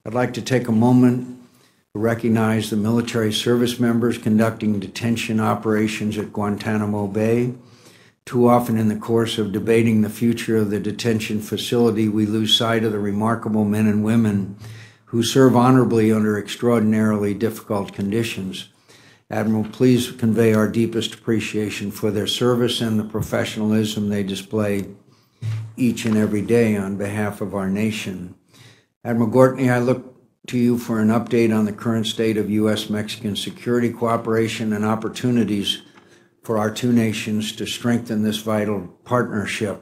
I'd like to take a moment to recognize the military service members conducting detention operations at Guantanamo Bay. Too often in the course of debating the future of the detention facility, we lose sight of the remarkable men and women who serve honorably under extraordinarily difficult conditions. Admiral, please convey our deepest appreciation for their service and the professionalism they display each and every day on behalf of our nation. Admiral Gortney, I look to you for an update on the current state of U.S.-Mexican security cooperation and opportunities for our two nations to strengthen this vital partnership.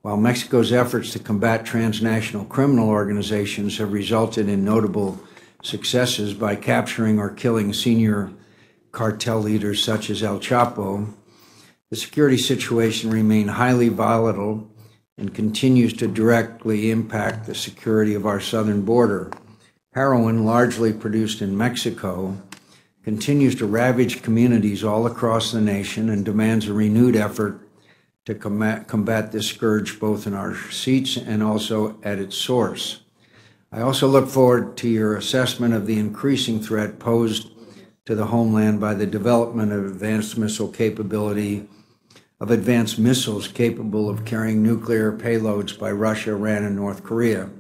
While Mexico's efforts to combat transnational criminal organizations have resulted in notable successes by capturing or killing senior cartel leaders such as El Chapo, the security situation remains highly volatile and continues to directly impact the security of our southern border. Heroin, largely produced in Mexico, continues to ravage communities all across the nation and demands a renewed effort to combat this scourge both in our seats and also at its source. I also look forward to your assessment of the increasing threat posed to the homeland by the development of advanced missiles capable of carrying nuclear payloads by Russia, Iran, and North Korea.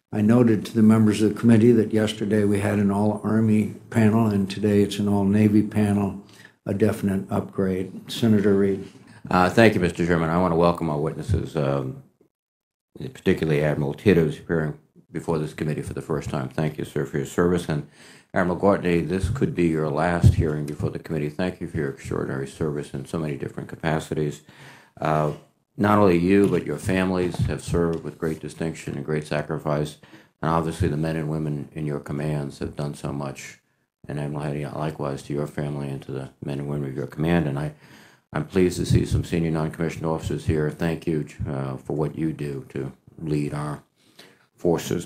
I noted to the members of the committee that yesterday we had an all-Army panel, and today it's an all-Navy panel, a definite upgrade. Senator Reid. Thank you, Mr. Chairman. I want to welcome our witnesses, particularly Admiral Tidd, who's appearing before this committee for the first time. Thank you, sir, for your service. And Admiral Gortney, this could be your last hearing before the committee. Thank you for your extraordinary service in so many different capacities. Not only you, but your families have served with great distinction and great sacrifice. And obviously the men and women in your commands have done so much. And Admiral Haney, likewise to your family and to the men and women of your command. And I'm pleased to see some senior non-commissioned officers here. Thank you for what you do to lead our forces.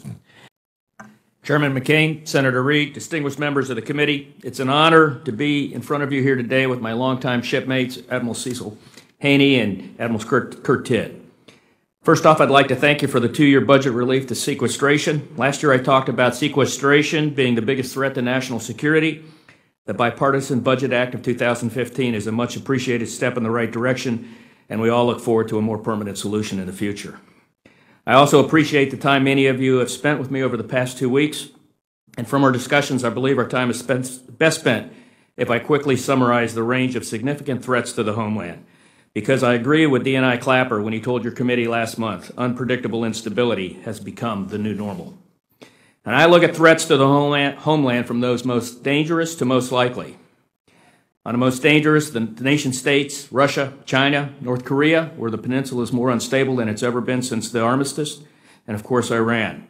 Chairman McCain, Senator Reid, distinguished members of the committee, it's an honor to be in front of you here today with my longtime shipmates, Admiral Cecil Haney and Admiral Kurt Tidd. First off, I'd like to thank you for the 2-year budget relief to sequestration. Last year I talked about sequestration being the biggest threat to national security. The Bipartisan Budget Act of 2015 is a much appreciated step in the right direction, and we all look forward to a more permanent solution in the future. I also appreciate the time many of you have spent with me over the past 2 weeks, and from our discussions, I believe our time is best spent if I quickly summarize the range of significant threats to the homeland. Because I agree with D.N.I. Clapper when he told your committee last month, unpredictable instability has become the new normal. And I look at threats to the homeland from those most dangerous to most likely. On the most dangerous, the nation states, Russia, China, North Korea, where the peninsula is more unstable than it's ever been since the armistice, and of course Iran.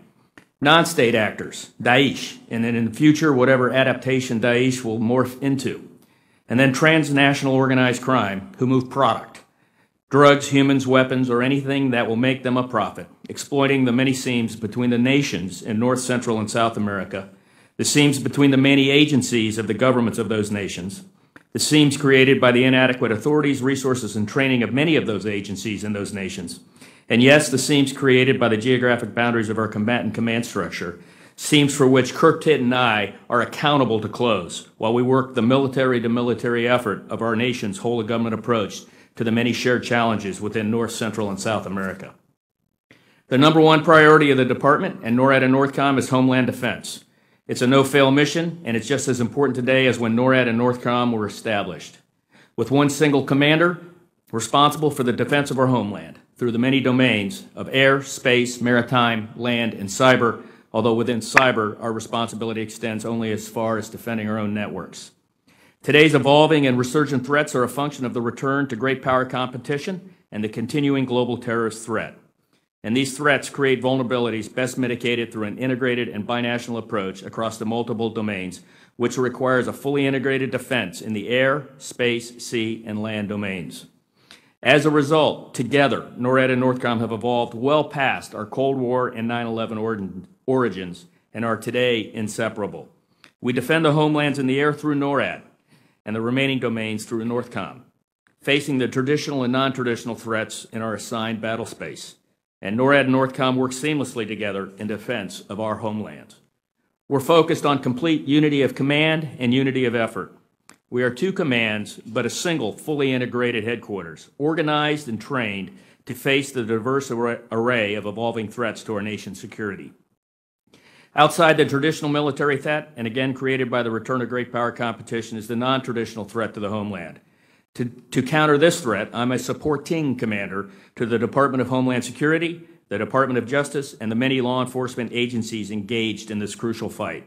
Non-state actors, Daesh, and then in the future, whatever adaptation Daesh will morph into. And then transnational organized crime, who move product, drugs, humans, weapons, or anything that will make them a profit, exploiting the many seams between the nations in North, Central, and South America, the seams between the many agencies of the governments of those nations, the seams created by the inadequate authorities, resources, and training of many of those agencies in those nations, and yes, the seams created by the geographic boundaries of our combatant command structure, seams for which Kurt Tidd and I are accountable to close while we work the military-to-military effort of our nation's whole-of-government approach to the many shared challenges within North, Central, and South America. The number one priority of the Department and NORAD and NORTHCOM is Homeland Defense. It's a no-fail mission, and it's just as important today as when NORAD and NORTHCOM were established. With one single commander responsible for the defense of our homeland through the many domains of air, space, maritime, land, and cyber, although within cyber, our responsibility extends only as far as defending our own networks. Today's evolving and resurgent threats are a function of the return to great power competition and the continuing global terrorist threat. And these threats create vulnerabilities best mitigated through an integrated and binational approach across the multiple domains, which requires a fully integrated defense in the air, space, sea, and land domains. As a result, together, NORAD and NORTHCOM have evolved well past our Cold War and 9/11 origins and are today inseparable. We defend the homelands in the air through NORAD and the remaining domains through NORTHCOM, facing the traditional and non-traditional threats in our assigned battle space. and NORAD and NORTHCOM work seamlessly together in defense of our homeland. We're focused on complete unity of command and unity of effort. We are two commands, but a single, fully integrated headquarters, organized and trained to face the diverse array of evolving threats to our nation's security. Outside the traditional military threat, and again created by the return of great power competition, is the non-traditional threat to the homeland. To counter this threat, I'm a supporting commander to the Department of Homeland Security, the Department of Justice, and the many law enforcement agencies engaged in this crucial fight.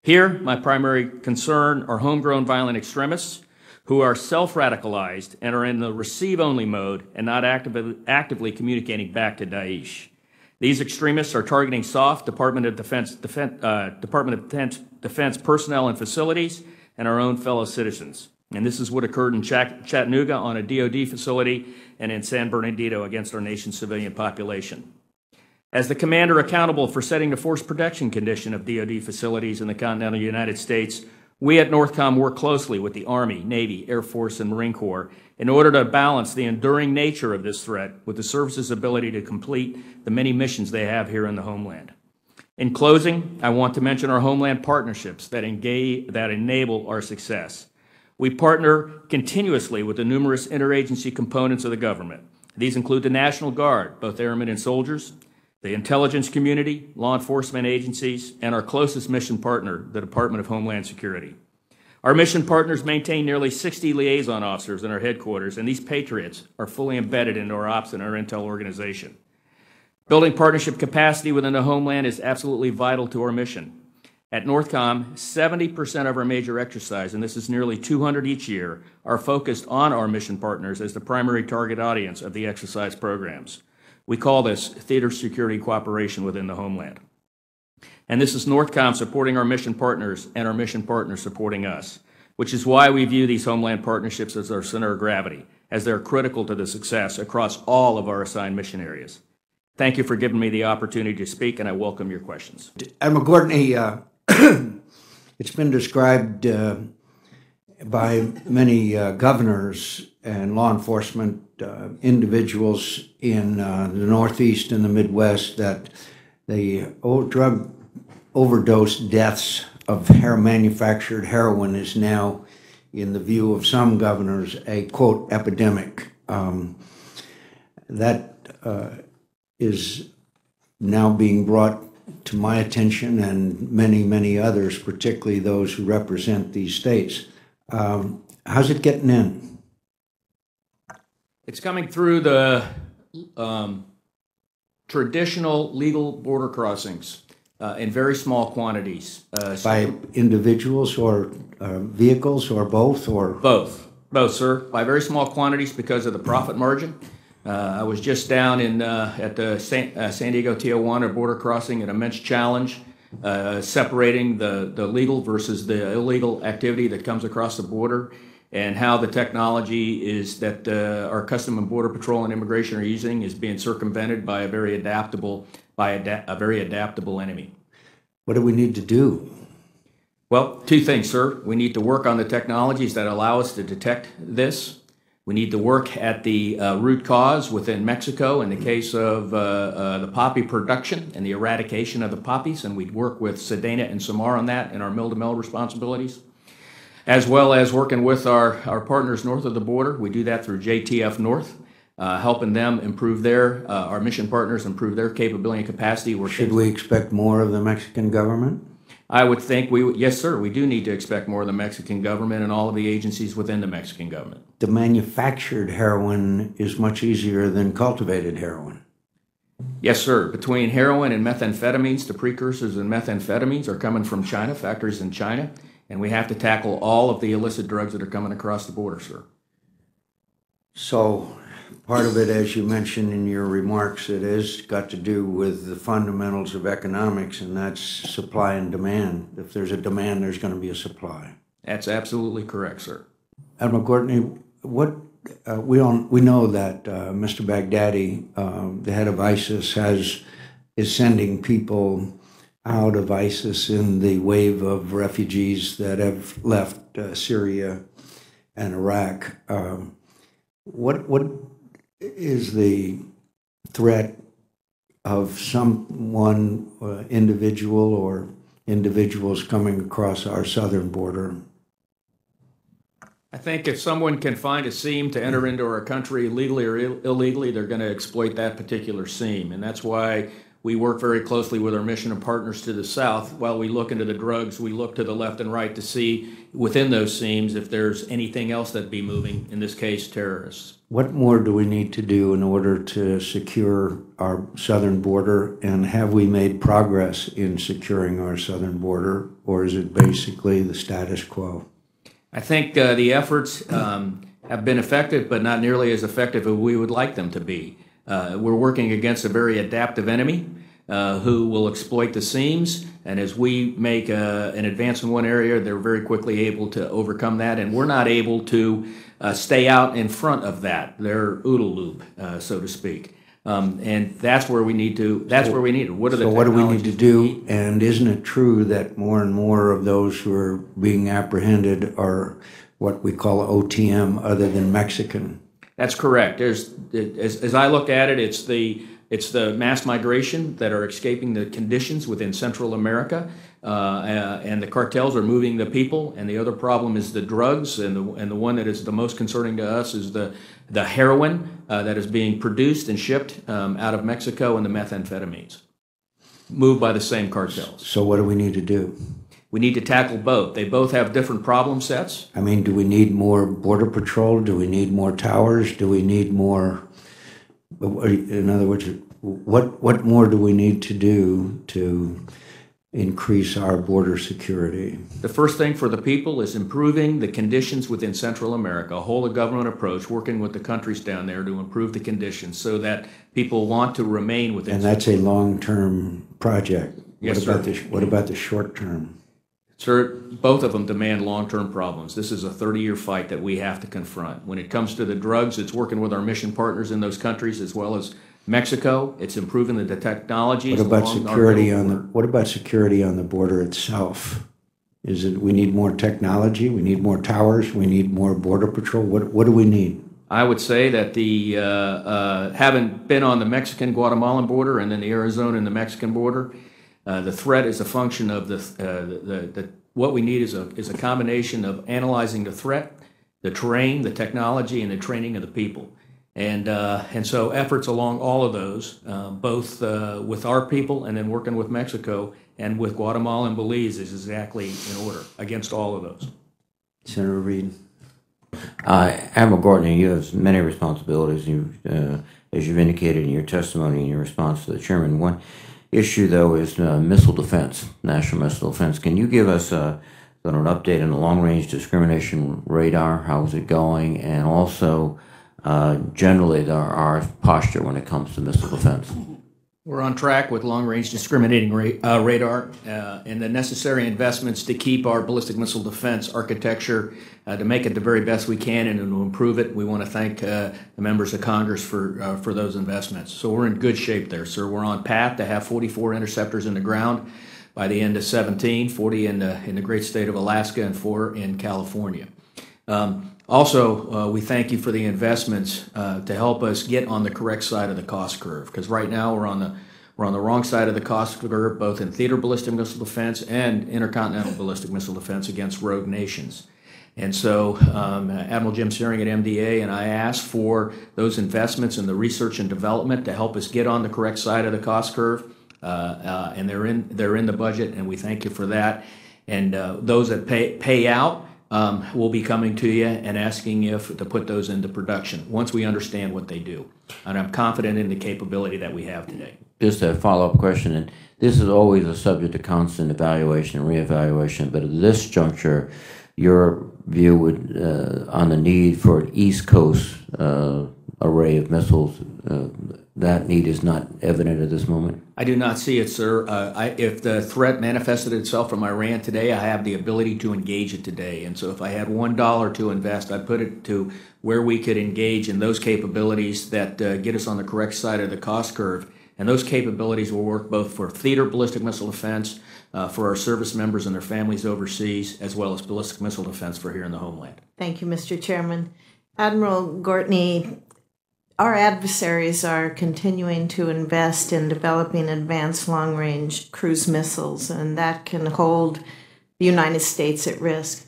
Here, my primary concern are homegrown violent extremists who are self-radicalized and are in the receive-only mode and not actively communicating back to Daesh. These extremists are targeting soft Department of Defense personnel and facilities and our own fellow citizens. And this is what occurred in Chattanooga on a DoD facility and in San Bernardino against our nation's civilian population. As the commander accountable for setting the force protection condition of DoD facilities in the continental United States, we at NORTHCOM work closely with the Army, Navy, Air Force, and Marine Corps in order to balance the enduring nature of this threat with the service's ability to complete the many missions they have here in the homeland. In closing, I want to mention our homeland partnerships that enable our success. We partner continuously with the numerous interagency components of the government. These include the National Guard, both airmen and soldiers, the intelligence community, law enforcement agencies, and our closest mission partner, the Department of Homeland Security. Our mission partners maintain nearly 60 liaison officers in our headquarters, and these patriots are fully embedded into our ops and our intel organization. Building partnership capacity within the homeland is absolutely vital to our mission. At NORTHCOM, 70% of our major exercise, and this is nearly 200 each year, are focused on our mission partners as the primary target audience of the exercise programs. We call this theater security cooperation within the homeland. And this is NORTHCOM supporting our mission partners and our mission partners supporting us, which is why we view these homeland partnerships as our center of gravity, as they're critical to the success across all of our assigned mission areas. Thank you for giving me the opportunity to speak, and I welcome your questions. Admiral Gortney, it's been described by many governors and law enforcement individuals in the Northeast and the Midwest that the drug overdose deaths of manufactured heroin is now, in the view of some governors, a, quote, epidemic. That is now being brought to my attention and many, many others, particularly those who represent these states. How's it getting in? It's coming through the traditional legal border crossings in very small quantities. By individuals or vehicles or both? Or Both, sir. By very small quantities because of the profit margin. I was just down at the San Diego-Tijuana border crossing, an immense challenge, separating the legal versus the illegal activity that comes across the border, and how the technology is that our Custom and Border Patrol and Immigration are using is being circumvented by a very adaptable enemy. What do we need to do? Well, two things, sir. We need to work on the technologies that allow us to detect this. We need to work at the root cause within Mexico in the case of the poppy production and the eradication of the poppies, and we'd work with Sedena and Samar on that in our mill-to-mill responsibilities, as well as working with our partners north of the border. We do that through JTF North, helping them improve our mission partners improve their capability and capacity. Should we expect more of the Mexican government? I would think yes, sir, we do need to expect more of the Mexican government and all of the agencies within the Mexican government. The manufactured heroin is much easier than cultivated heroin. Yes, sir. Between heroin and methamphetamines, the precursors in methamphetamines are coming from China, factories in China, and we have to tackle all of the illicit drugs that are coming across the border, sir. So part of it, as you mentioned in your remarks, it has got to do with the fundamentals of economics, and that's supply and demand. If there's a demand, there's going to be a supply. That's absolutely correct, sir. Admiral Gortney, we know that Mr. Baghdadi, the head of ISIS, is sending people out of ISIS in the wave of refugees that have left Syria and Iraq. What is the threat of someone, individual or individuals coming across our southern border? I think if someone can find a seam to enter into our country legally or illegally, they're going to exploit that particular seam. And that's why we work very closely with our mission and partners to the south. While we look into the drugs, we look to the left and right to see within those seams if there's anything else that'd be moving, in this case, terrorists. What more do we need to do in order to secure our southern border? And have we made progress in securing our southern border, or is it basically the status quo? I think the efforts have been effective, but not nearly as effective as we would like them to be. We're working against a very adaptive enemy who will exploit the seams, and as we make an advance in one area, they're very quickly able to overcome that, and we're not able to stay out in front of that. They're OODA loop, so to speak. And that's where we need to, What are the So what do we need to do? And isn't it true that more and more of those who are being apprehended are what we call OTM, other than Mexican? That's correct. As I look at it, it's the mass migration that are escaping the conditions within Central America, and the cartels are moving the people. And the other problem is the drugs, and the one that is the most concerning to us is the heroin that is being produced and shipped out of Mexico, and the methamphetamines moved by the same cartels. So what do we need to do? We need to tackle both. They both have different problem sets. I mean, do we need more border patrol? Do we need more towers? Do we need more? In other words, what more do we need to do to increase our border security? The first thing for the people is improving the conditions within Central America, a whole of government approach, working with the countries down there to improve the conditions so that people want to remain within. And that's a long-term project. Yes, what about the short term? Sir, both of them demand long-term problems. This is a 30-year fight that we have to confront. When it comes to the drugs, it's working with our mission partners in those countries as well as Mexico. It's improving the technologies. What about security on the border itself? Is it we need more technology? We need more towers? We need more border patrol? What do we need? I would say that having been on the Mexican-Guatemalan border and then the Arizona and the Mexican border, the threat is a function of what we need is a combination of analyzing the threat, the terrain, the technology, and the training of the people. And so efforts along all of those, both with our people and then working with Mexico and with Guatemala and Belize, is exactly in order against all of those. Senator Reid. Admiral Gortney, you have many responsibilities, as you've indicated in your testimony in your response to the chairman. One issue, though, is missile defense, national missile defense. Can you give us an update on the long-range discrimination radar? How is it going? And also, generally, our posture when it comes to missile defense. We're on track with long-range discriminating radar and the necessary investments to keep our ballistic missile defense architecture to make it the very best we can and to improve it. We want to thank the members of Congress for those investments. So we're in good shape there, sir. We're on path to have 44 interceptors in the ground by the end of 2017, 40 in the great state of Alaska and 4 in California. Also, we thank you for the investments to help us get on the correct side of the cost curve, because right now we're on the wrong side of the cost curve, both in theater ballistic missile defense and intercontinental ballistic missile defense against rogue nations. And so Admiral Jim Searing at MDA and I asked for those investments in the research and development to help us get on the correct side of the cost curve, and they're in the budget, and we thank you for that. And those that pay out, we'll be coming to you and asking if to put those into production once we understand what they do. And I'm confident in the capability that we have today. Just a follow-up question, and this is always a subject of constant evaluation and reevaluation, but at this juncture, your view would on the need for an East Coast array of missiles, that need is not evident at this moment? I do not see it, sir. If the threat manifested itself from Iran today, I have the ability to engage it today. And so if I had $1 to invest, I'd put it to where we could engage in those capabilities that get us on the correct side of the cost curve. And those capabilities will work both for theater ballistic missile defense, for our service members and their families overseas, as well as ballistic missile defense for here in the homeland. Thank you, Mr. Chairman. Admiral Gortney, Our adversaries are continuing to invest in developing advanced long-range cruise missiles, and that can hold the United States at risk.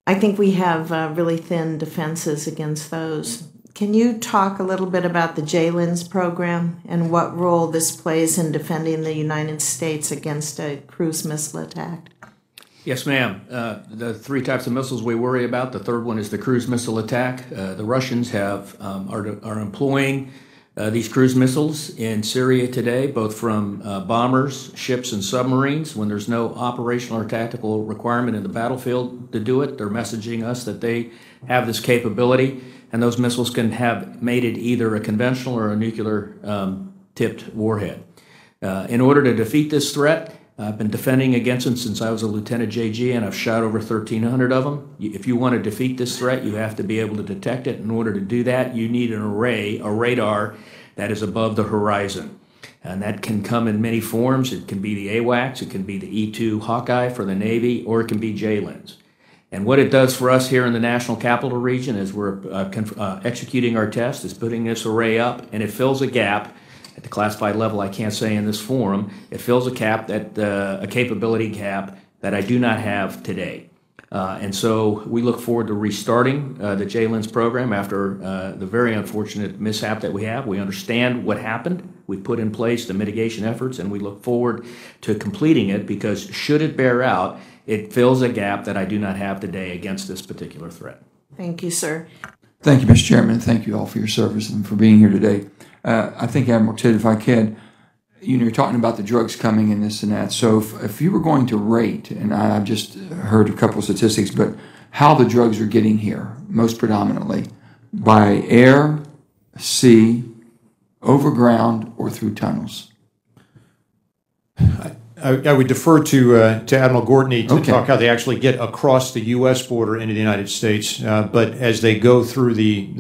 I think we have really thin defenses against those. Can you talk a little bit about the JLINS program and what role this plays in defending the United States against a cruise missile attack? Yes, ma'am. The three types of missiles we worry about, the third one is the cruise missile attack. The Russians are employing these cruise missiles in Syria today, both from bombers, ships, and submarines. When there's no operational or tactical requirement in the battlefield to do it, they're messaging us that they have this capability, and those missiles can have mated either a conventional or a nuclear tipped warhead. In order to defeat this threat, I've been defending against them since I was a Lieutenant JG, and I've shot over 1,300 of them. If you want to defeat this threat, you have to be able to detect it. In order to do that, you need an array, a radar that is above the horizon. And that can come in many forms. It can be the AWACS, it can be the E-2 Hawkeye for the Navy, or it can be JLINS. And what it does for us here in the National Capital Region as we're executing our test is putting this array up, and it fills a gap. At the classified level, I can't say in this forum, it fills a capability gap that I do not have today. And so we look forward to restarting the JLINS program after the very unfortunate mishap that we have. We understand what happened. We put in place the mitigation efforts, and we look forward to completing it because should it bear out, it fills a gap that I do not have today against this particular threat. Thank you, sir. Thank you, Mr. Chairman. Thank you all for your service and for being here today. I think, Admiral Tidd, if I can, you're talking about the drugs coming in this and that. So if you were going to rate, and I've just heard a couple of statistics, but how the drugs are getting here, most predominantly, by air, sea, over ground, or through tunnels? I would defer to Admiral Gortney to talk how they actually get across the U.S. border into the United States. But as they go through the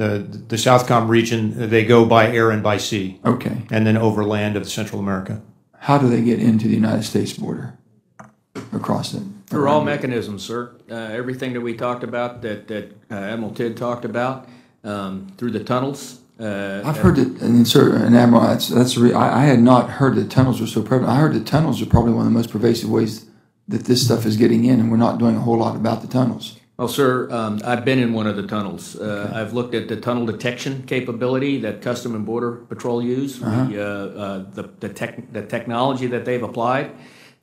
Southcom region, they go by air and by sea. Okay. And then over land of Central America. How do they get into the United States border? Across it? Through all mechanisms, sir. Everything that we talked about, that Admiral Tidd talked about, through the tunnels. I've heard that, and sir, and Admiral, I had not heard that tunnels were so prevalent. I heard that tunnels are probably one of the most pervasive ways that this stuff is getting in, and we're not doing a whole lot about the tunnels. Well, sir, I've been in one of the tunnels. I've looked at the tunnel detection capability that Custom and Border Patrol use, the technology that they've applied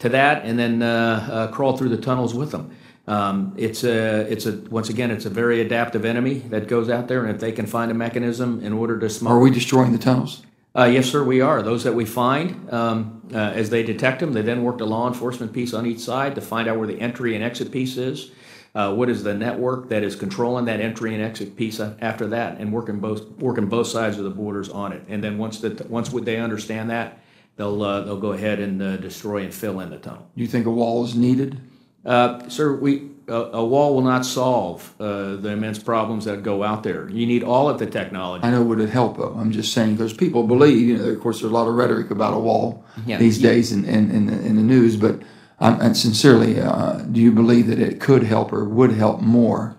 to that, and then crawl through the tunnels with them. Once again, it's a very adaptive enemy that goes out there, and if they can find a mechanism in order to smuggle. Are we destroying the tunnels? Yes, sir, we are. Those that we find, as they detect them, they then work the law enforcement piece on each side to find out where the entry and exit piece is. What is the network that is controlling that entry and exit piece after that, and working both sides of the borders on it. And then once they understand that, they'll go ahead and destroy and fill in the tunnel. Do you think a wall is needed? Sir, a wall will not solve the immense problems that go out there. You need all of the technology. I know, would it help, though? I'm just saying, because people believe, of course, there's a lot of rhetoric about a wall these days in the news, but and sincerely, do you believe that it could help or would help more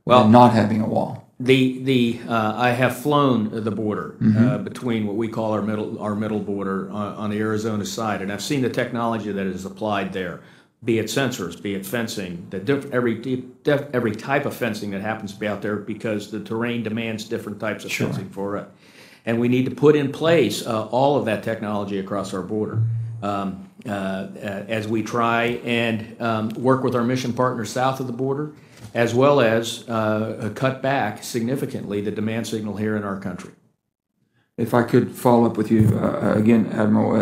than not having a wall? I have flown the border between what we call our middle border on the Arizona side, and I've seen the technology that is applied there. Be it sensors, be it fencing, every type of fencing that happens to be out there because the terrain demands different types of fencing for it. And we need to put in place all of that technology across our border as we try and work with our mission partners south of the border, as well as cut back significantly the demand signal here in our country. If I could follow up with you again, Admiral,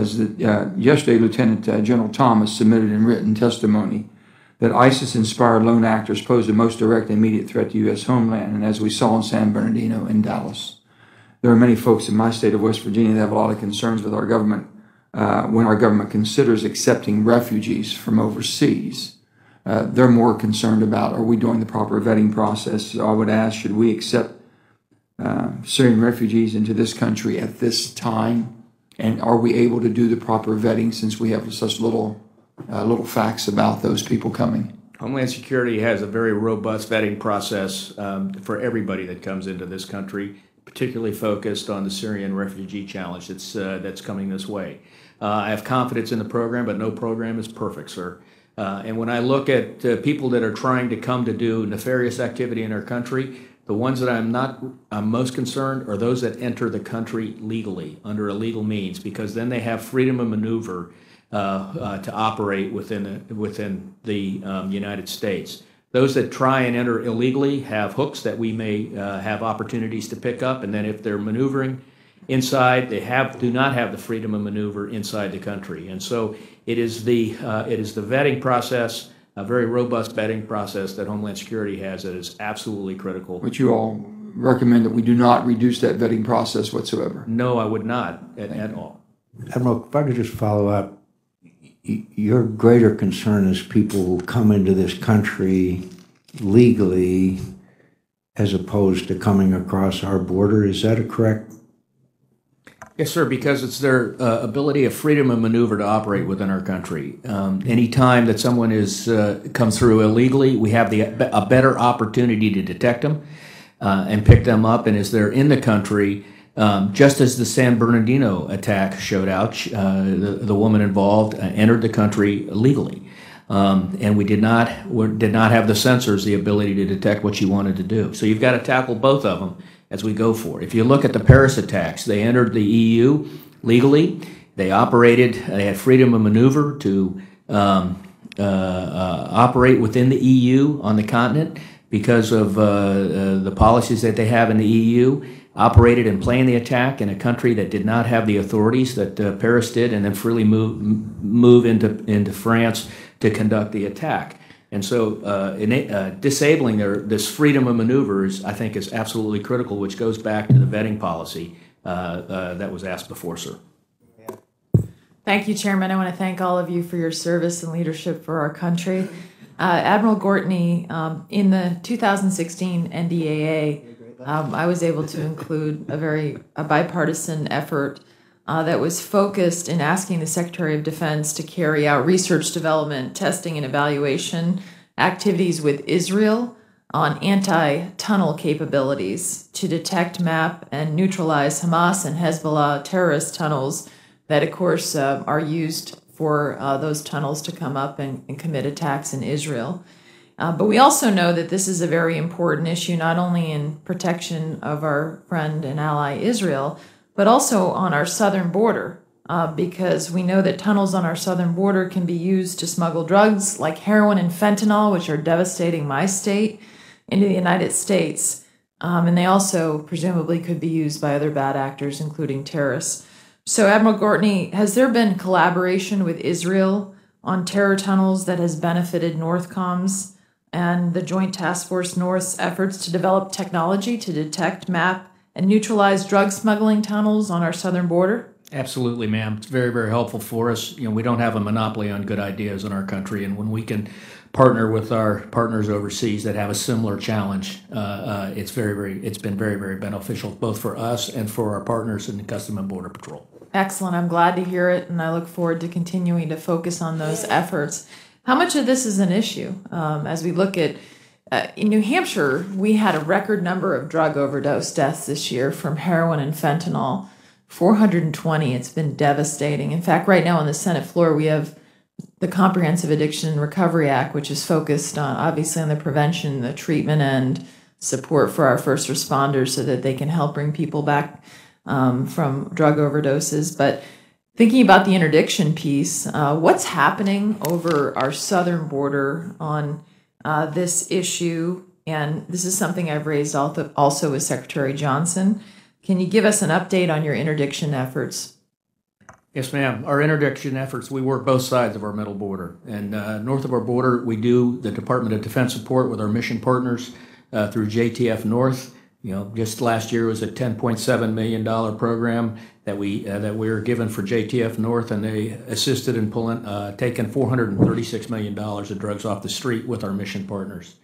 yesterday Lieutenant General Thomas submitted in written testimony that ISIS-inspired lone actors pose the most direct and immediate threat to U.S. homeland, and as we saw in San Bernardino and Dallas. There are many folks in my state of West Virginia that have a lot of concerns with our government when our government considers accepting refugees from overseas. They're more concerned about, are we doing the proper vetting process? So I would ask, should we accept Syrian refugees into this country at this time, and are we able to do the proper vetting since we have such little facts about those people coming? Homeland Security has a very robust vetting process for everybody that comes into this country, particularly focused on the Syrian refugee challenge that's coming this way. I have confidence in the program, but no program is perfect, sir. And when I look at people that are trying to come to do nefarious activity in our country, the ones that I'm most concerned are those that enter the country legally, under illegal means, because then they have freedom of maneuver to operate within the United States. Those that try and enter illegally have hooks that we may have opportunities to pick up, and then if they're maneuvering inside, they do not have the freedom of maneuver inside the country. And so it is the vetting process, a very robust vetting process that Homeland Security has that is absolutely critical. But you all recommend that we do not reduce that vetting process whatsoever? No, I would not at all. Admiral, if I could just follow up, your greater concern is people who come into this country legally as opposed to coming across our border. Is that a correct? Yes, sir, because it's their ability of freedom of maneuver to operate within our country. Any time that someone comes through illegally, we have a better opportunity to detect them and pick them up. And as they're in the country, just as the San Bernardino attack showed out, the woman involved entered the country illegally. And we did not have the sensors, the ability to detect what she wanted to do. So you've got to tackle both of them as we go for it. If you look at the Paris attacks, they entered the EU legally. They operated, they had freedom of maneuver to operate within the EU on the continent because of the policies that they have in the EU, operated and planned the attack in a country that did not have the authorities that Paris did, and then freely move into France to conduct the attack. And so disabling this freedom of maneuvers, I think, is absolutely critical, which goes back to the vetting policy that was asked before, sir. Thank you, Chairman. I want to thank all of you for your service and leadership for our country. Admiral Gortney, in the 2016 NDAA, I was able to include a bipartisan effort that was focused in asking the Secretary of Defense to carry out research, development, testing, and evaluation activities with Israel on anti-tunnel capabilities to detect, map, and neutralize Hamas and Hezbollah terrorist tunnels that, of course, are used for those tunnels to come up and commit attacks in Israel. But we also know that this is a very important issue, not only in protection of our friend and ally Israel, but also on our southern border, because we know that tunnels on our southern border can be used to smuggle drugs like heroin and fentanyl, which are devastating my state, into the United States. And they also presumably could be used by other bad actors, including terrorists. So, Admiral Gortney, has there been collaboration with Israel on terror tunnels that has benefited NORTHCOM's and the Joint Task Force North's efforts to develop technology to detect, map, and neutralize drug smuggling tunnels on our southern border? Absolutely, ma'am. It's very, very helpful for us. You know, we don't have a monopoly on good ideas in our country, and when we can partner with our partners overseas that have a similar challenge, it's been very, very beneficial both for us and for our partners in the Customs and Border Patrol. Excellent. I'm glad to hear it, and I look forward to continuing to focus on those efforts. How much of this is an issue as we look at in New Hampshire, we had a record number of drug overdose deaths this year from heroin and fentanyl, 420. It's been devastating. In fact, right now on the Senate floor, we have the Comprehensive Addiction and Recovery Act, which is focused on, obviously, on the prevention, the treatment, and support for our first responders so that they can help bring people back from drug overdoses. But thinking about the interdiction piece, what's happening over our southern border on this issue? And this is something I've raised also with Secretary Johnson. Can you give us an update on your interdiction efforts? Yes, ma'am. Our interdiction efforts, we work both sides of our middle border. And north of our border, we do the Department of Defense support with our mission partners through JTF North. You know, just last year was a $10.7 million program that we were given for JTF North, and they assisted in taking $436 million of drugs off the street with our mission partners.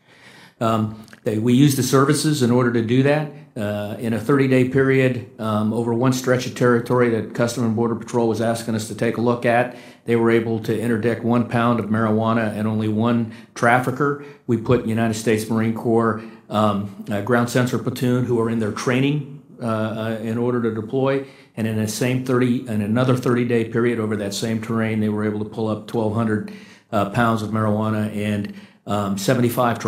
We used the services in order to do that. In a 30-day period, over one stretch of territory that Customs and Border Patrol was asking us to take a look at, they were able to interdict 1 pound of marijuana and only one trafficker. We put United States Marine Corps ground sensor platoon, who are in their training in order to deploy, and in another 30-day period over that same terrain, they were able to pull up 1,200 pounds of marijuana and 75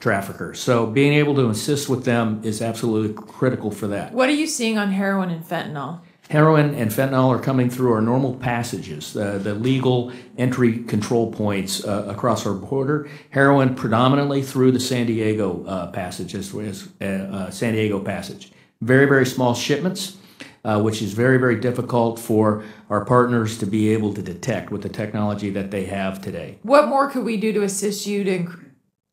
traffickers. So being able to assist with them is absolutely critical for that. What are you seeing on heroin and fentanyl? Heroin and fentanyl are coming through our normal passages, the legal entry control points across our border. Heroin predominantly through the San Diego passage, San Diego passage. Very, very small shipments, which is very, very difficult for our partners to be able to detect with the technology that they have today. What more could we do to assist you to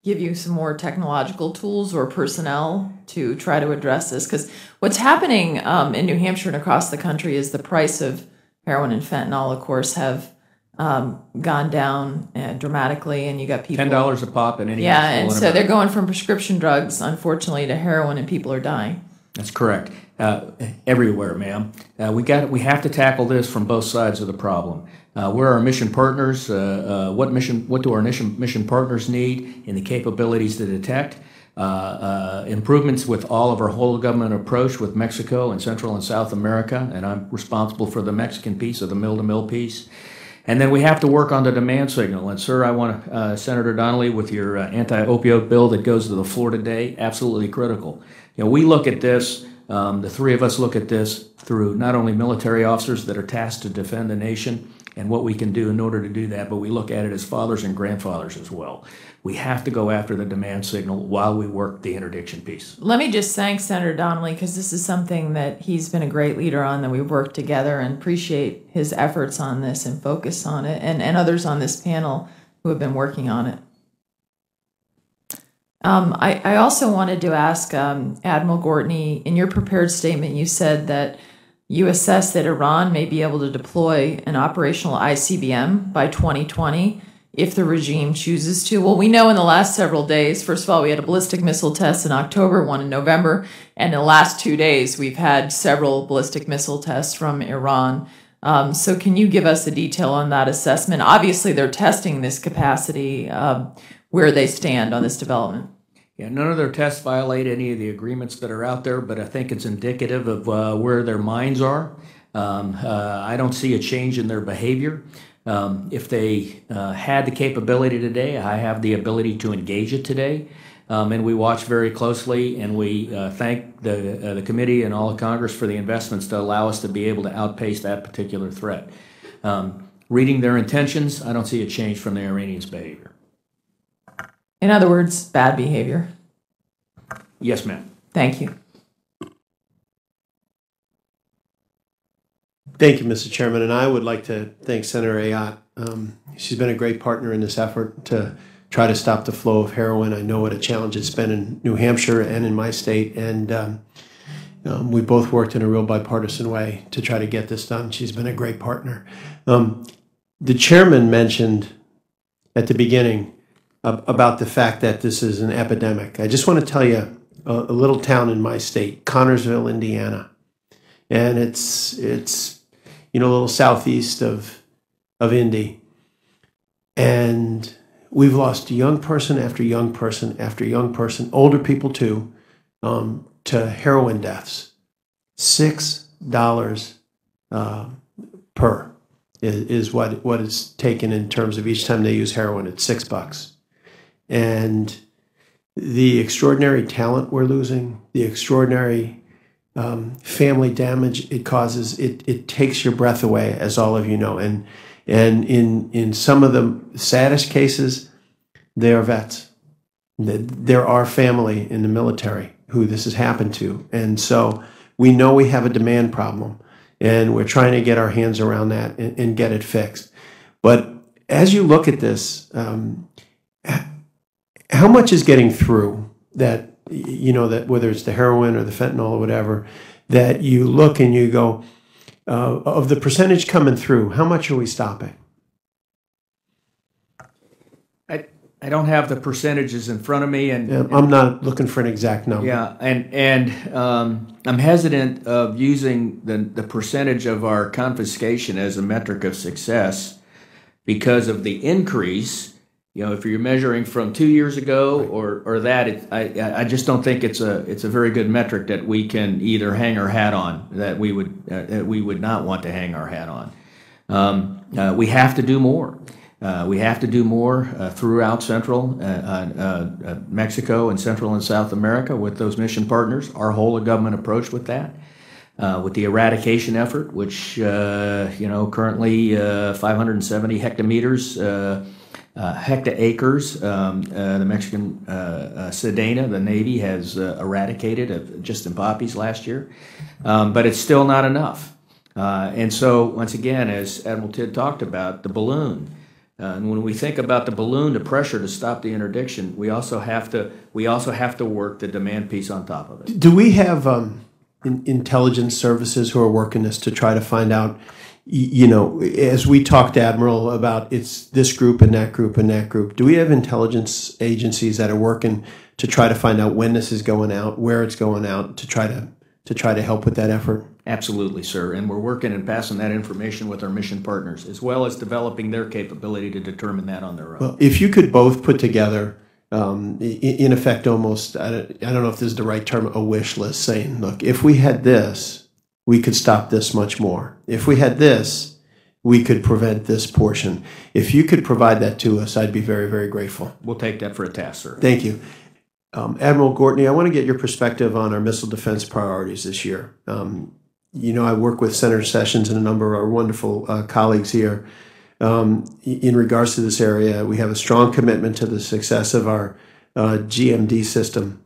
give you some more technological tools or personnel to try to address this? Because what's happening in New Hampshire and across the country is the price of heroin and fentanyl, of course, have gone down dramatically, and you got people $10 a pop in any and so they're going from prescription drugs, unfortunately, to heroin, and people are dying. That's correct. Everywhere, ma'am. We have to tackle this from both sides of the problem. Where our mission partners, what do our mission partners need in the capabilities to detect? Improvements with all of our whole government approach with Mexico and Central and South America, and I'm responsible for the Mexican piece of the mill-to-mill piece. And then we have to work on the demand signal. And sir, I want Senator Donnelly, with your anti-opioid bill that goes to the floor today, absolutely critical. We look at this, the three of us look at this through not only military officers that are tasked to defend the nation and what we can do in order to do that, but we look at it as fathers and grandfathers as well. We have to go after the demand signal while we work the interdiction piece. Let me just thank Senator Donnelly, because this is something that he's been a great leader on, that we've worked together, and appreciate his efforts on this and focus on it, and others on this panel who have been working on it. I also wanted to ask Admiral Gortney, in your prepared statement, you said that you assess that Iran may be able to deploy an operational ICBM by 2020 if the regime chooses to. Well, we know in the last several days, first of all, we had a ballistic missile test in October, one in November, and in the last 2 days, we've had several ballistic missile tests from Iran. So can you give us a detail on that assessment? Obviously, they're testing this capacity, where they stand on this development. Yeah, none of their tests violate any of the agreements that are out there, but I think it's indicative of where their minds are. I don't see a change in their behavior. If they had the capability today, I have the ability to engage it today. And we watch very closely, and we thank the committee and all of Congress for the investments to allow us to be able to outpace that particular threat. Reading their intentions, I don't see a change from the Iranians' behavior. In other words, bad behavior. Yes, ma'am. Thank you. Thank you, Mr. Chairman, and I would like to thank Senator Ayotte. She's been a great partner in this effort to try to stop the flow of heroin. I know what a challenge it's been in New Hampshire and in my state, and we both worked in a real bipartisan way to try to get this done. She's been a great partner. The chairman mentioned at the beginning about the fact that this is an epidemic. I just want to tell you a little town in my state, Connorsville, Indiana, and it's a little southeast of Indy, and we've lost young person after young person after young person, older people too, to heroin deaths. $6 per is what is taken in terms of each time they use heroin. It's $6. And the extraordinary talent we're losing, the extraordinary family damage it causes, it takes your breath away, as all of you know. And in some of the saddest cases, they are vets. There are family in the military who this has happened to. And so we know we have a demand problem, and we're trying to get our hands around that and get it fixed. But as you look at this, how much is getting through that, that whether it's the heroin or the fentanyl or whatever, that you look and you go, of the percentage coming through, how much are we stopping? I don't have the percentages in front of me, and I'm not looking for an exact number. Yeah, and I'm hesitant of using the percentage of our confiscation as a metric of success because of the increase if you're measuring from 2 years ago or that, I just don't think it's a very good metric that we can either hang our hat on, that we would not want to hang our hat on. We have to do more. We have to do more throughout Central Mexico and Central and South America with those mission partners. Our whole of government approach with that. With the eradication effort, which currently 570 hectometers, hectaacres, the Mexican Sedena, the Navy, has eradicated just in poppies last year, but it's still not enough. And so, once again, as Admiral Tidd talked about, the balloon. And when we think about the balloon, the pressure to stop the interdiction, we also have to work the demand piece on top of it. Do we have intelligence services who are working this to try to find out, as we talked to Admiral about it's this group and that group and that group, do we have intelligence agencies that are working to try to find out when this is going out, where it's going out, to try to help with that effort? Absolutely, sir. And we're working and passing that information with our mission partners, as well as developing their capability to determine that on their own. Well, if you could both put together, in effect, almost, I don't know if this is the right term, a wish list, saying, look, if we had this, we could stop this much more. If we had this, we could prevent this portion. If you could provide that to us, I'd be very, very grateful. We'll take that for a task, sir. Thank you. Admiral Gortney, I want to get your perspective on our missile defense priorities this year. I work with Senator Sessions and a number of our wonderful colleagues here. In regards to this area, we have a strong commitment to the success of our GMD system.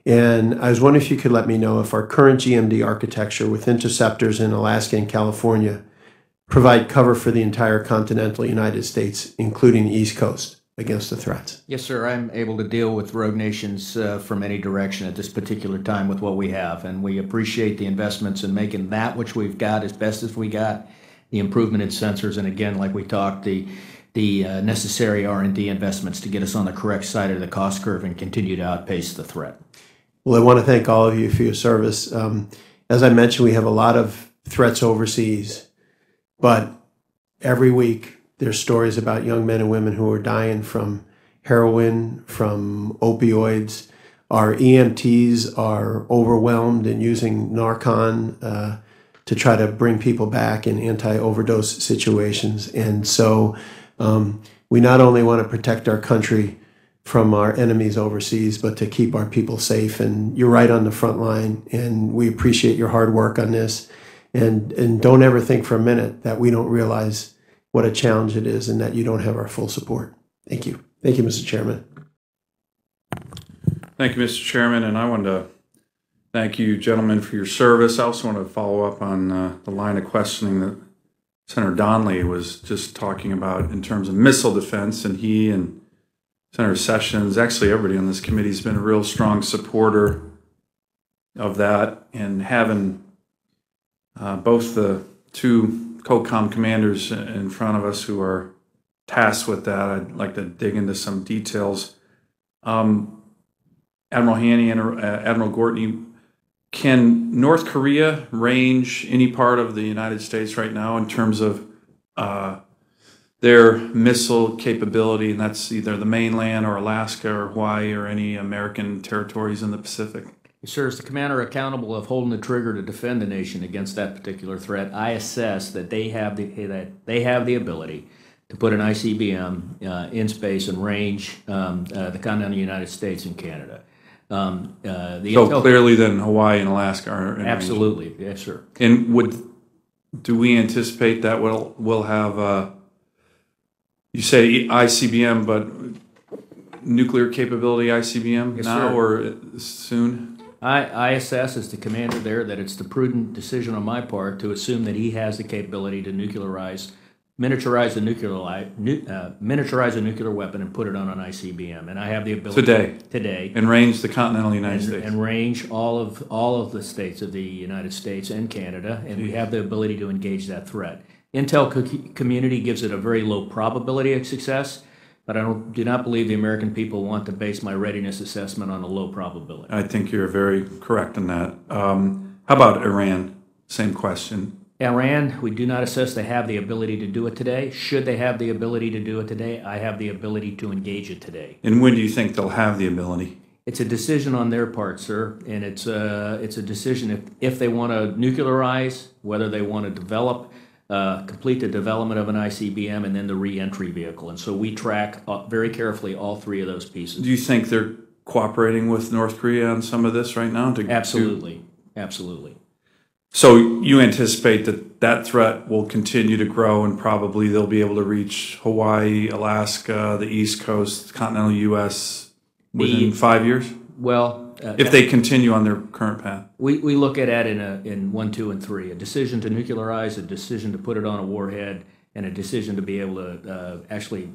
And I was wondering if you could let me know if our current GMD architecture with interceptors in Alaska and California provide cover for the entire continental United States, including the East Coast, against the threats. Yes, sir. I'm able to deal with rogue nations from any direction at this particular time with what we have. And we appreciate the investments in making that which we've got as best as we got, the improvement in sensors, and again, like we talked, the necessary R&D investments to get us on the correct side of the cost curve and continue to outpace the threat. Well, I want to thank all of you for your service. As I mentioned, we have a lot of threats overseas, but every week there's stories about young men and women who are dying from heroin, from opioids. Our EMTs are overwhelmed and using Narcan to try to bring people back in anti-overdose situations. And so we not only want to protect our country from our enemies overseas, but to keep our people safe. And you're right on the front line, and we appreciate your hard work on this. And don't ever think for a minute that we don't realize what a challenge it is and that you don't have our full support. Thank you. Thank you, Mr. Chairman. Thank you, Mr. Chairman, and I wanted to thank you, gentlemen, for your service. I also want to follow up on the line of questioning that Senator Donnelly was just talking about in terms of missile defense, and he and Senator Sessions, actually everybody on this committee, has been a real strong supporter of that, and having both the two COCOM commanders in front of us who are tasked with that, I'd like to dig into some details. Admiral Haney and Admiral Gortney, can North Korea range any part of the United States right now in terms of their missile capability, and that's either the mainland or Alaska or Hawaii or any American territories in the Pacific? Sir, as the commander accountable of holding the trigger to defend the nation against that particular threat, I assess that they have the ability to put an ICBM in space and range the continental United States and Canada. So clearly then Hawaii and Alaska are in absolutely range. Yes, sir. And do we anticipate that we'll have you say ICBM, but nuclear capability ICBM yes, now sir. Or soon? I assess as the commander there that it's the prudent decision on my part to assume that he has the capability to miniaturize a nuclear weapon and put it on an ICBM, and I have the ability today and range the continental United States and range all of the states of the United States and Canada, and we have the ability to engage that threat. Intel community gives it a very low probability of success, but I do not believe the American people want to base my readiness assessment on a low probability. I think you're very correct in that. How about Iran? Same question. Iran, we do not assess they have the ability to do it today. Should they have the ability to do it today, I have the ability to engage it today. And when do you think they'll have the ability? It's a decision on their part, sir, and it's a decision if they want to nuclearize, whether they want to develop, complete the development of an ICBM, and then the re-entry vehicle. And so we track very carefully all three of those pieces. Do you think they're cooperating with North Korea on some of this right now? Absolutely, absolutely. So you anticipate that that threat will continue to grow, and probably they'll be able to reach Hawaii, Alaska, the East Coast, continental U.S. within 5 years? Well, if they continue on their current path. We look at that in 1, 2, and 3. A decision to nuclearize, a decision to put it on a warhead, and a decision to be able to actually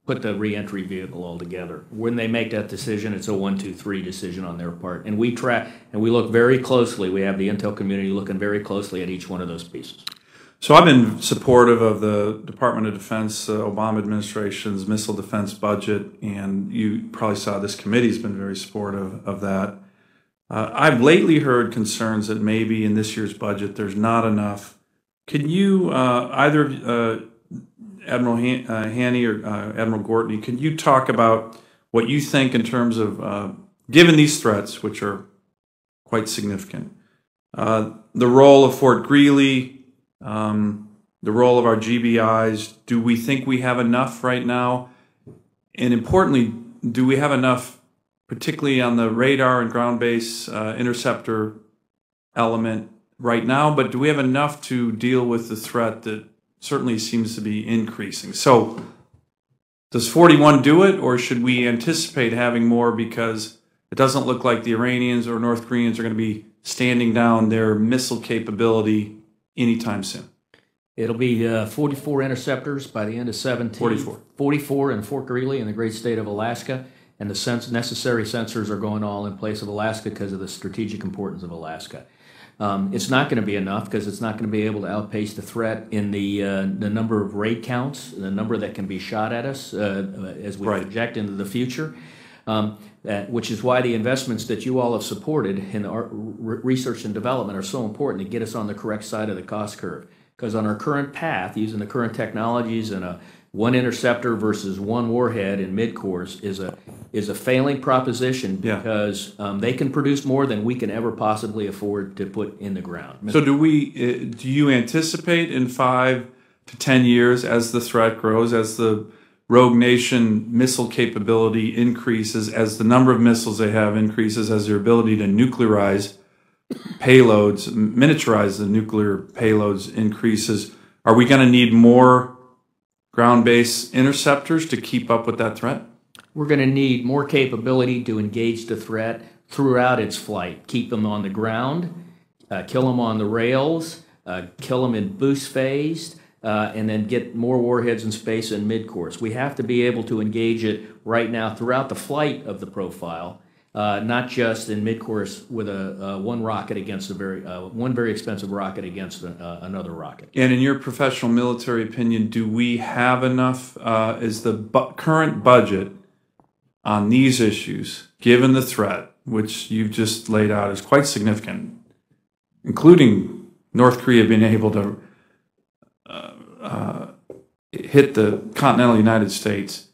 put the reentry vehicle all together. When they make that decision, it's a 1, 2, 3 decision on their part. And we track and we look very closely. We have the intel community looking very closely at each one of those pieces. So I've been supportive of the Department of Defense, Obama administration's missile defense budget, and you probably saw this committee's been very supportive of that. I've lately heard concerns that maybe in this year's budget there's not enough. Can you, either Admiral Haney or Admiral Gortney, can you talk about what you think in terms of, given these threats, which are quite significant, the role of Fort Greely, the role of our GBIs? Do we think we have enough right now? And importantly, do we have enough, particularly on the radar and ground-based interceptor element right now, but do we have enough to deal with the threat that certainly seems to be increasing? So does 41 do it, or should we anticipate having more, because it doesn't look like the Iranians or North Koreans are going to be standing down their missile capability anytime soon? It'll be 44 interceptors by the end of 17. 44 in Fort Greely in the great state of Alaska, and the necessary sensors are going all in place of Alaska because of the strategic importance of Alaska. It's not going to be enough because it's not going to be able to outpace the threat in the number of raid counts, the number that can be shot at us as we project into the future. Which is why the investments that you all have supported in research and development are so important to get us on the correct side of the cost curve. Because on our current path, using the current technologies and one interceptor versus one warhead in mid-course is a failing proposition, because they can produce more than we can ever possibly afford to put in the ground. So do you anticipate in 5 to 10 years, as the threat grows, as the rogue nation missile capability increases, as the number of missiles they have increases, as their ability to nuclearize payloads, miniaturize the nuclear payloads increases, are we going to need more ground-based interceptors to keep up with that threat? We're going to need more capability to engage the threat throughout its flight. Keep them on the ground, kill them on the rails, kill them in boost phase, and then get more warheads in space in mid-course. We have to be able to engage it right now throughout the flight of the profile, not just in mid-course with one rocket against one very expensive rocket against another rocket. And in your professional military opinion, do we have enough? Is the current budget on these issues, given the threat, which you've just laid out, is quite significant, including North Korea being able to hit the continental United States,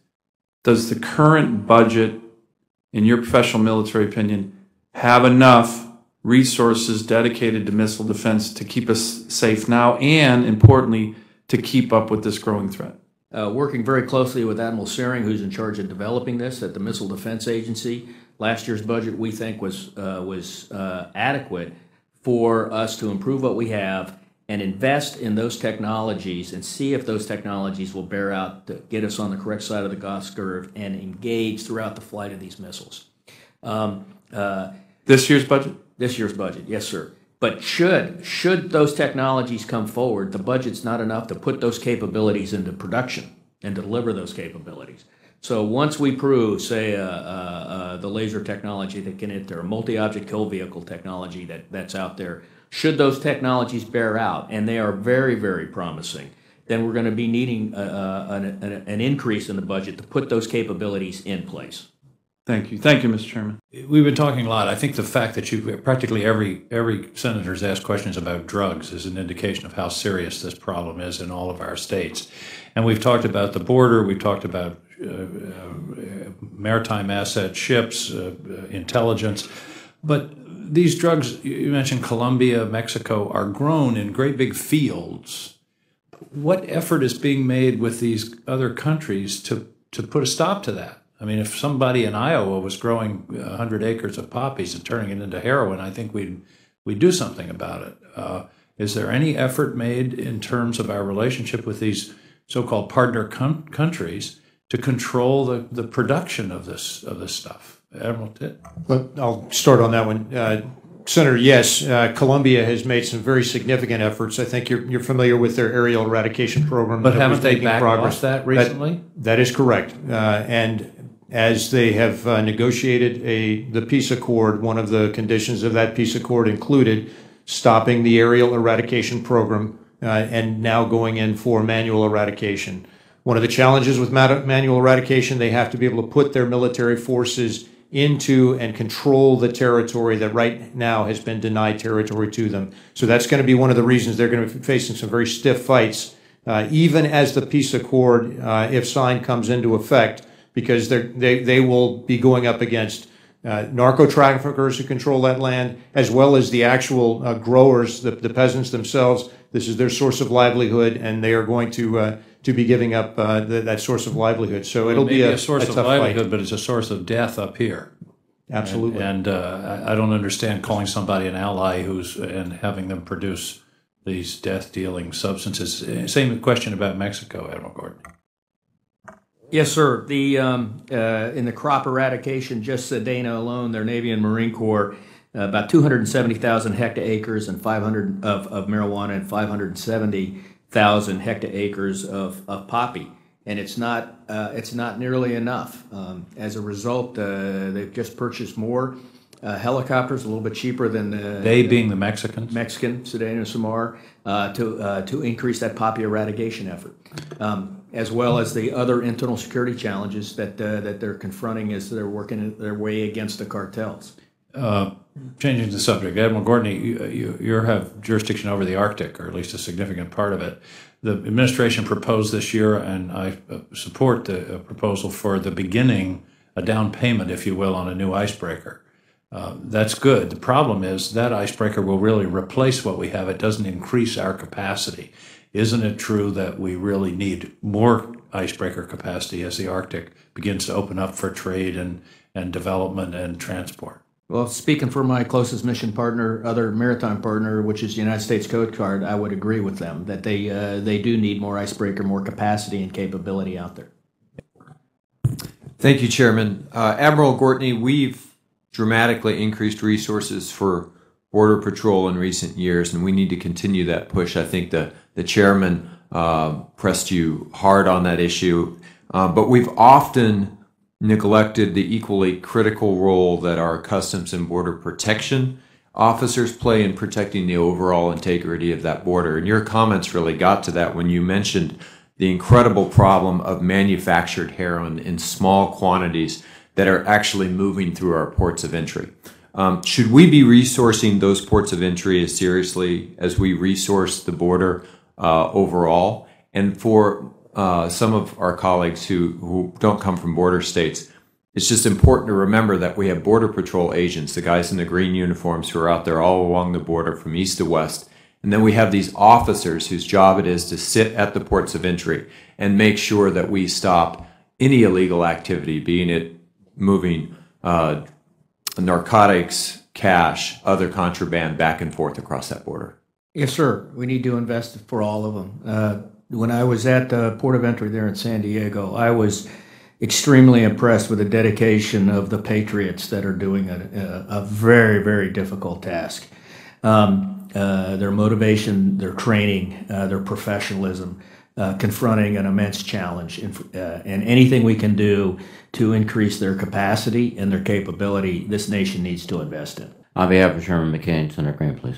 does the current budget, in your professional military opinion, have enough resources dedicated to missile defense to keep us safe now, and importantly, to keep up with this growing threat? Working very closely with Admiral Searing, who's in charge of developing this at the Missile Defense Agency. Last year's budget, we think, was adequate for us to improve what we have and invest in those technologies and see if those technologies will bear out to get us on the correct side of the cost curve and engage throughout the flight of these missiles. This year's budget? This year's budget, yes, sir. But should those technologies come forward, the budget's not enough to put those capabilities into production and deliver those capabilities. So once we prove, say, the laser technology that can hit there, multi-object kill vehicle technology that's out there, should those technologies bear out, and they are very, very promising, then we're going to be needing an increase in the budget to put those capabilities in place. Thank you. Thank you, Mr. Chairman. We've been talking a lot. I think the fact that practically every senator's asked questions about drugs is an indication of how serious this problem is in all of our states. And we've talked about the border. We've talked about maritime assets, ships, intelligence. But these drugs, you mentioned Colombia, Mexico, are grown in great big fields. What effort is being made with these other countries to put a stop to that? I mean, if somebody in Iowa was growing 100 acres of poppies and turning it into heroin, I think we'd do something about it. Is there any effort made in terms of our relationship with these so-called partner countries to control the production of this stuff? Admiral Titt? Well, I'll start on that one. Senator, yes, Colombia has made some very significant efforts. I think you're familiar with their aerial eradication program. But haven't they backed off that recently? That is correct. And as they have negotiated the peace accord, one of the conditions of that peace accord included stopping the aerial eradication program and now going in for manual eradication. One of the challenges with manual eradication, they have to be able to put their military forces into and control the territory that right now has been denied territory to them. So that's going to be one of the reasons they're going to be facing some very stiff fights, even as the peace accord, if signed, comes into effect, because they will be going up against narco traffickers who control that land, as well as the actual growers, the peasants themselves. This is their source of livelihood, and they are going to be giving up that source of livelihood. So it'll be a source of livelihood, fight. but it's a source of death up here. Absolutely. And I don't understand calling somebody an ally and having them produce these death-dealing substances. Same question about Mexico, Admiral Gortney. Yes, sir. The in the crop eradication, just Sedena alone, their Navy and Marine Corps, about 270,000 hectaacres and 500 of marijuana and 570,000 hectaacres of poppy, and it's not nearly enough. As a result, they've just purchased more helicopters, a little bit cheaper than they being the Mexicans, Sedena and Samar, to increase that poppy eradication effort. As well as the other internal security challenges that they're confronting as they're working their way against the cartels. Changing the subject, Admiral Gortney, you have jurisdiction over the Arctic, or at least a significant part of it. The administration proposed this year, and I support the proposal for the beginning, a down payment, if you will, on a new icebreaker. That's good. The problem is that icebreaker will really replace what we have. It doesn't increase our capacity. Isn't it true that we really need more icebreaker capacity as the Arctic begins to open up for trade and development and transport? Well, speaking for my closest mission partner, other maritime partner, which is the United States Coast Guard, I would agree with them that they do need more icebreaker, more capacity and capability out there. Thank you, Chairman. Admiral Gortney, we've dramatically increased resources for Border Patrol in recent years, and we need to continue that push. I think the Chairman pressed you hard on that issue, but we've often neglected the equally critical role that our Customs and Border Protection officers play in protecting the overall integrity of that border. And your comments really got to that when you mentioned the incredible problem of manufactured heroin in small quantities that are actually moving through our ports of entry. Should we be resourcing those ports of entry as seriously as we resource the border overall? And for some of our colleagues who don't come from border states, it's just important to remember that we have Border Patrol agents, the guys in the green uniforms who are out there all along the border from east to west. And then we have these officers whose job it is to sit at the ports of entry and make sure that we stop any illegal activity, being it moving narcotics, cash, other contraband back and forth across that border. Yes, sir. We need to invest for all of them. When I was at the port of entry there in San Diego, I was extremely impressed with the dedication of the patriots that are doing a very, very difficult task. Their motivation, their training, their professionalism, confronting an immense challenge, and anything we can do to increase their capacity and their capability, this nation needs to invest in. On behalf of Chairman McCain, Senator Graham, please.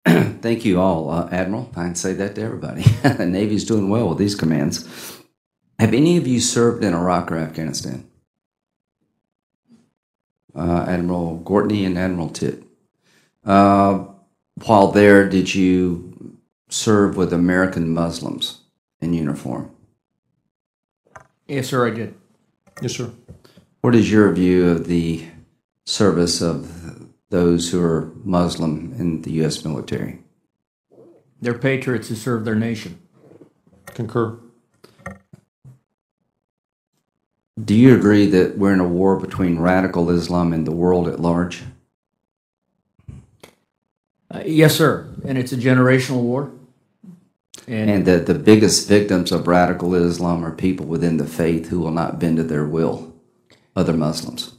Thank you all, Admiral. I'd say that to everybody. The Navy's doing well with these commands. Have any of you served in Iraq or Afghanistan? Admiral Gortney and Admiral Titt. While there, did you serve with American Muslims in uniform? Yes, sir, I did. Yes, sir. What is your view of the service of those who are Muslim in the U.S. military? They're patriots who serve their nation. Concur. Do you agree that we're in a war between radical Islam and the world at large? Yes, sir, and it's a generational war. And that the biggest victims of radical Islam are people within the faith who will not bend to their will, other Muslims?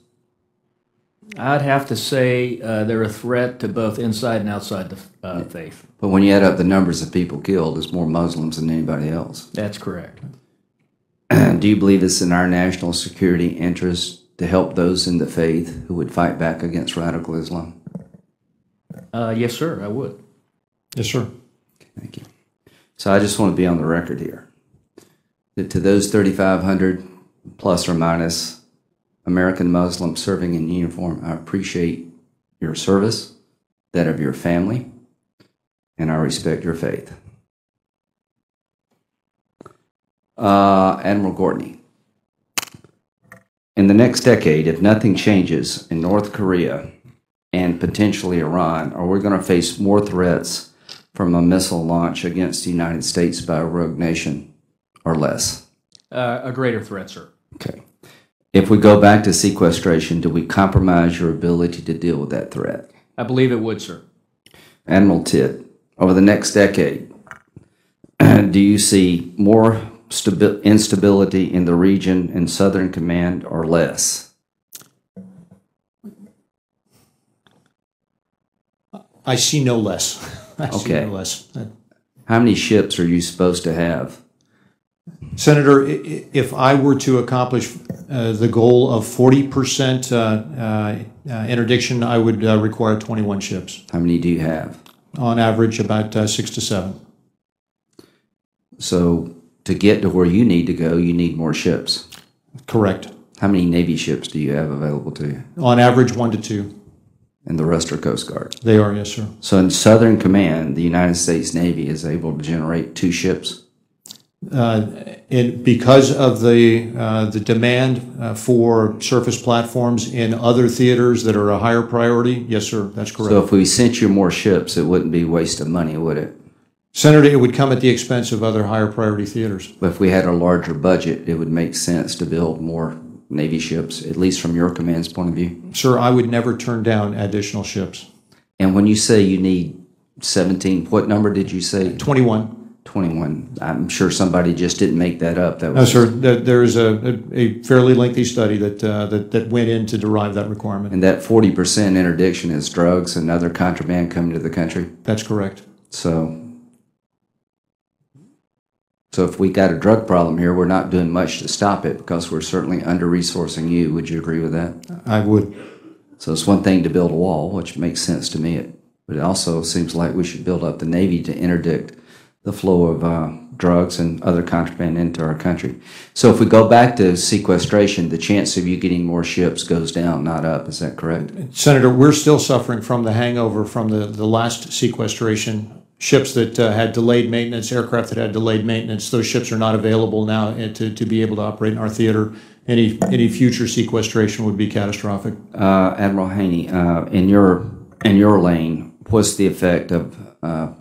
I'd have to say they're a threat to both inside and outside the faith. But when you add up the numbers of people killed, it's more Muslims than anybody else. That's correct. Do you believe it's in our national security interest to help those in the faith who would fight back against radical Islam? Yes, sir, I would. Yes, sir. Thank you. So I just want to be on the record here that to those 3,500 plus or minus American Muslims serving in uniform, I appreciate your service, that of your family, and I respect your faith. Admiral Gortney, in the next decade, if nothing changes in North Korea and potentially Iran, are we going to face more threats from a missile launch against the United States by a rogue nation or less? A greater threat, sir. Okay. If we go back to sequestration, do we compromise your ability to deal with that threat? I believe it would, sir. Admiral Titt, over the next decade, do you see more instability in the region in Southern Command or less? I see no less. I see Okay. no less. How many ships are you supposed to have? Senator, if I were to accomplish the goal of 40% interdiction, I would require 21 ships. How many do you have? On average, about 6 to 7. So to get to where you need to go, you need more ships. Correct. How many Navy ships do you have available to you? On average, 1 to 2. And the rest are Coast Guard? They are, yes, sir. So in Southern Command, the United States Navy is able to generate 2 ships? Because of the demand for surface platforms in other theaters that are a higher priority, yes, sir, that's correct. So if we sent you more ships, it wouldn't be a waste of money, would it? Senator, it would come at the expense of other higher priority theaters. But if we had a larger budget, it would make sense to build more Navy ships, at least from your command's point of view? Sir, I would never turn down additional ships. And when you say you need 17, what number did you say? 21. 21. I'm sure somebody just didn't make that up. That No, was sir. There's a fairly lengthy study that went in to derive that requirement. And that 40% interdiction is drugs and other contraband coming to the country? That's correct. So if we got a drug problem here, we're not doing much to stop it because we're certainly under-resourcing you. Would you agree with that? I would. So it's one thing to build a wall, which makes sense to me, but it also seems like we should build up the Navy to interdict the flow of drugs and other contraband into our country. So if we go back to sequestration, the chance of you getting more ships goes down, not up. Is that correct? Senator, we're still suffering from the hangover from the last sequestration. Ships that had delayed maintenance, aircraft that had delayed maintenance, those ships are not available now to be able to operate in our theater. Any future sequestration would be catastrophic. Admiral Haney, in your lane, what's the effect of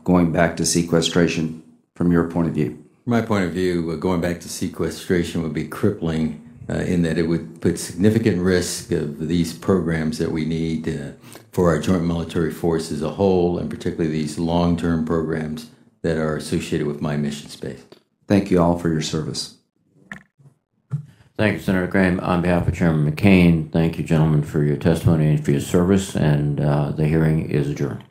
going back to sequestration from your point of view? From my point of view, going back to sequestration would be crippling in that it would put significant risk of these programs that we need for our joint military force as a whole, and particularly these long-term programs that are associated with my mission space. Thank you all for your service. Thank you, Senator Graham. On behalf of Chairman McCain, thank you, gentlemen, for your testimony and for your service, and the hearing is adjourned.